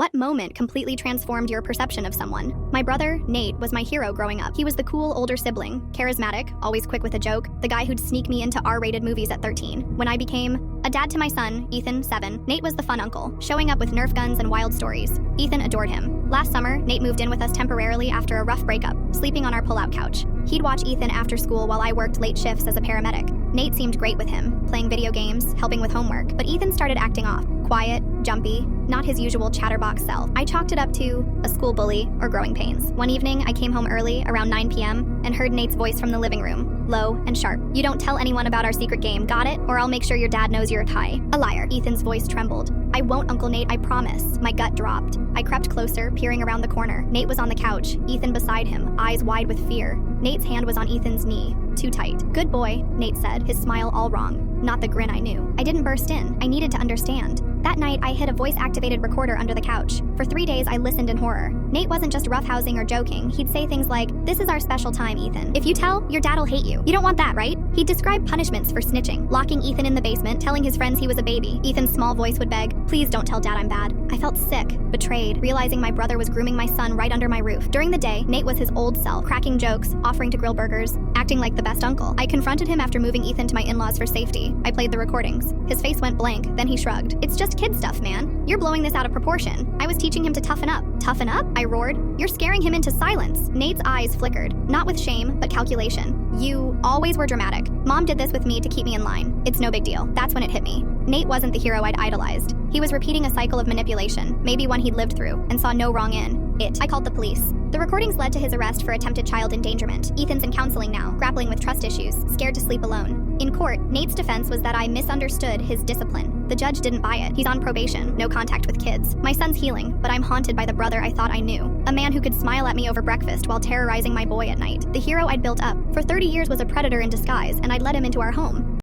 What moment completely transformed your perception of someone? My brother, Nate, was my hero growing up. He was the cool older sibling, charismatic, always quick with a joke, the guy who'd sneak me into R-rated movies at 13. When I became a dad to my son, Ethan, 7, Nate was the fun uncle, showing up with Nerf guns and wild stories. Ethan adored him. Last summer, Nate moved in with us temporarily after a rough breakup, sleeping on our pull-out couch. He'd watch Ethan after school while I worked late shifts as a paramedic. Nate seemed great with him, playing video games, helping with homework, but Ethan started acting off. Quiet, jumpy, not his usual chatterbox self. I chalked it up to a school bully or growing pains. One evening, I came home early, around 9 p.m., and heard Nate's voice from the living room, low and sharp. "You don't tell anyone about our secret game, got it? Or I'll make sure your dad knows you're a tie." A liar. Ethan's voice trembled. "I won't, Uncle Nate, I promise." My gut dropped. I crept closer, peering around the corner. Nate was on the couch, Ethan beside him, eyes wide with fear. Nate's hand was on Ethan's knee, too tight. "Good boy," Nate said, his smile all wrong. Not the grin I knew. I didn't burst in. I needed to understand. That night, I hid a voice-activated recorder under the couch. For 3 days, I listened in horror. Nate wasn't just roughhousing or joking. He'd say things like, "This is our special time, Ethan. If you tell, your dad'll hate you. You don't want that, right?" He'd describe punishments for snitching, locking Ethan in the basement, telling his friends he was a baby. Ethan's small voice would beg, "Please don't tell Dad I'm bad." I felt sick, betrayed, realizing my brother was grooming my son right under my roof. During the day, Nate was his old self, cracking jokes, offering to grill burgers, acting like the best uncle. I confronted him after moving Ethan to my in-laws for safety. I played the recordings. His face went blank, then he shrugged. "It's just kid stuff, man. You're blowing this out of proportion. I was teaching him to toughen up." "Toughen up?" I roared. "You're scaring him into silence." Nate's eyes flickered, not with shame, but calculation. "You always were dramatic. Mom did this with me to keep me in line. It's no big deal." That's when it hit me. Nate wasn't the hero I'd idolized. He was repeating a cycle of manipulation, maybe one he'd lived through, and saw no wrong in. I called the police. The recordings led to his arrest for attempted child endangerment. Ethan's in counseling now, grappling with trust issues, scared to sleep alone. In court, Nate's defense was that I misunderstood his discipline. The judge didn't buy it. He's on probation, no contact with kids. My son's healing, but I'm haunted by the brother I thought I knew. A man who could smile at me over breakfast while terrorizing my boy at night. The hero I'd built up for 30 years was a predator in disguise, and I'd let him into our home.